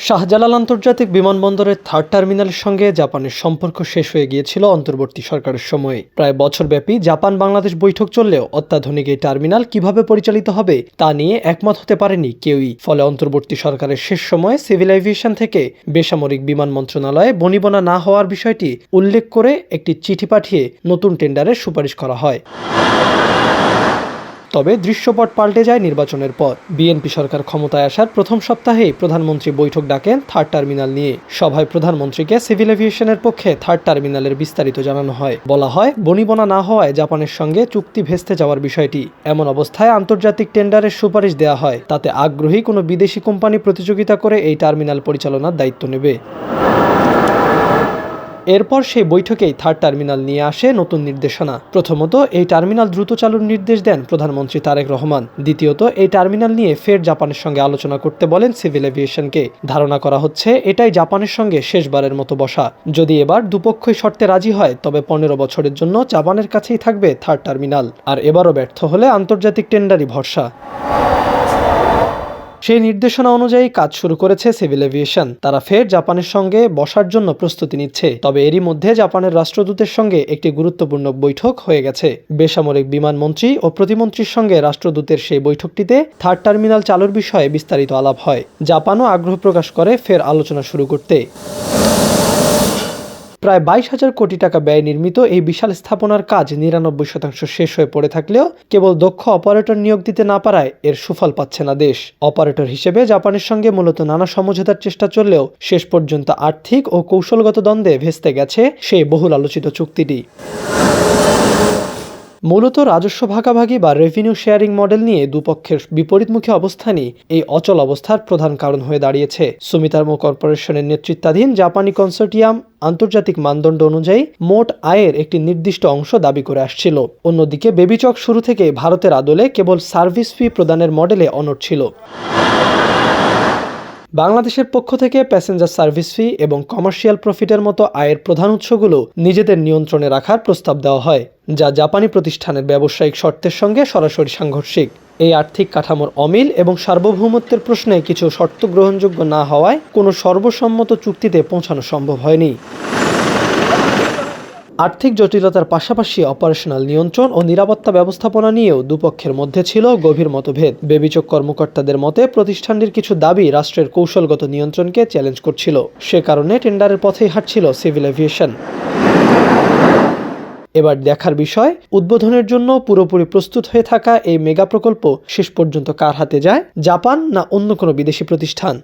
শাহজালাল আন্তর্জাতিক বিমানবন্দরের থার্ড টার্মিনালের সঙ্গে জাপানের সম্পর্ক শেষ হয়ে গিয়েছিল অন্তর্বর্তী সরকারের সময়ে। প্রায় বছরব্যাপী জাপান বাংলাদেশ বৈঠক চললেও অত্যাধুনিক এই টার্মিনাল কিভাবে পরিচালিত হবে তা নিয়ে একমত হতে পারেনি কেউই। ফলে অন্তর্বর্তী সরকারের শেষ সময়ে সিভিল এভিয়েশন থেকে বেসামরিক বিমান মন্ত্রণালয়ে বনিবনা না হওয়ার বিষয়টি উল্লেখ করে একটি চিঠি পাঠিয়ে নতুন টেন্ডারের সুপারিশ করা হয়। তবে দৃশ্যপট পাল্টে যায় নির্বাচনের পর। বিএনপি সরকার ক্ষমতায় আসার প্রথম সপ্তাহেই প্রধানমন্ত্রী বৈঠক ডাকেন থার্ড টার্মিনাল নিয়ে। সভায় প্রধানমন্ত্রীকে সিভিল এভিয়েশনের পক্ষে থার্ড টার্মিনালের বিস্তারিত জানানো হয়। বলা হয়, বনিবনা না হওয়ায় জাপানের সঙ্গে চুক্তি ভেস্তে যাওয়ার বিষয়টি। এমন অবস্থায় আন্তর্জাতিক টেন্ডারের সুপারিশ দেওয়া হয়, তাতে আগ্রহী কোনো বিদেশি কোম্পানি প্রতিযোগিতা করে এই টার্মিনাল পরিচালনার দায়িত্ব নেবে। এরপর সেই বৈঠকেই থার্ড টার্মিনাল নিয়ে আসে নতুন নির্দেশনা। প্রথমত, এই টার্মিনাল দ্রুত চালুর নির্দেশ দেন প্রধানমন্ত্রী তারেক রহমান। দ্বিতীয়ত, এই টার্মিনাল নিয়ে ফের জাপানের সঙ্গে আলোচনা করতে বলেন সিভিল এভিয়েশনকে। ধারণা করা হচ্ছে এটাই জাপানের সঙ্গে শেষবারের মতো বসা। যদি এবার দুপক্ষই শর্তে রাজি হয়, তবে 15 বছরের জন্য জাপানের কাছেই থাকবে থার্ড টার্মিনাল। আর এবারও ব্যর্থ হলে আন্তর্জাতিক টেন্ডারই ভরসা। সেই নির্দেশনা অনুযায়ী কাজ শুরু করেছে সিভিল এভিয়েশন। তারা ফের জাপানের সঙ্গে বসার জন্য প্রস্তুতি নিচ্ছে। তবে এরই মধ্যে জাপানের রাষ্ট্রদূতের সঙ্গে একটি গুরুত্বপূর্ণ বৈঠক হয়ে গেছে। বেসামরিক বিমান মন্ত্রী ও প্রতিমন্ত্রীর সঙ্গে রাষ্ট্রদূতের সেই বৈঠকটিতে থার্ড টার্মিনাল চালুর বিষয়ে বিস্তারিত আলাপ হয়। জাপানও আগ্রহ প্রকাশ করে ফের আলোচনা শুরু করতে। প্রায় 22,000 কোটি টাকা ব্যয় নির্মিত এই বিশাল স্থাপনার কাজ 99% শেষ হয়ে পড়ে থাকলেও কেবল দক্ষ অপারেটর নিয়োগ দিতে না পারায় এর সুফল পাচ্ছে না দেশ। অপারেটর হিসেবে জাপানের সঙ্গে মূলত নানা সমঝোতার চেষ্টা চললেও শেষ পর্যন্ত আর্থিক ও কৌশলগত দ্বন্দ্বে ভেস্তে গেছে সেই বহুল আলোচিত চুক্তিটি। মূলত রাজস্ব ভাগাভাগি বা রেভিনিউ শেয়ারিং মডেল নিয়ে দুপক্ষের বিপরীতমুখী অবস্থানই এই অচল অবস্থার প্রধান কারণ হয়ে দাঁড়িয়েছে। সুমিতার্মো কর্পোরেশনের নেতৃত্বাধীন জাপানি কনসোর্টিয়াম আন্তর্জাতিক মানদণ্ড অনুযায়ী মোট আয়ের একটি নির্দিষ্ট অংশ দাবি করে আসছিল। অন্যদিকে বেবিচক শুরু থেকে ভারতের আদলে কেবল সার্ভিস ফি প্রদানের মডেলে অনড় ছিল। বাংলাদেশের পক্ষ থেকে প্যাসেঞ্জার সার্ভিস ফি এবং কমার্শিয়াল প্রফিটের মতো আয়ের প্রধান উৎসগুলো নিজেদের নিয়ন্ত্রণে রাখার প্রস্তাব দেওয়া হয়, যা জাপানি প্রতিষ্ঠানের ব্যবসায়িক শর্তের সঙ্গে সরাসরি সাংঘর্ষিক। এই আর্থিক কাঠামোর অমিল এবং সার্বভৌমত্বের প্রশ্নে কিছু শর্ত গ্রহণযোগ্য না হওয়ায় কোনো সর্বসম্মত চুক্তিতে পৌঁছানো সম্ভব হয়নি। আর্থিক জটিলতার পাশাপাশি অপারেশনাল নিয়ন্ত্রণ ও নিরাপত্তা ব্যবস্থাপনা নিয়েও দুপক্ষের মধ্যে ছিল গভীর মতভেদ। বেবিচক কর্মকর্তাদের মতে প্রতিষ্ঠানটির কিছু দাবি রাষ্ট্রের কৌশলগত নিয়ন্ত্রণকে চ্যালেঞ্জ করছিল। সে কারণে টেন্ডারের পথেই হাঁটছিল সিভিল এভিয়েশন। এবার দেখার বিষয়, উদ্বোধনের জন্য পুরোপুরি প্রস্তুত হয়ে থাকা এই মেগা প্রকল্প শেষ পর্যন্ত কার হাতে যায়, জাপান না অন্য কোনো বিদেশি প্রতিষ্ঠান।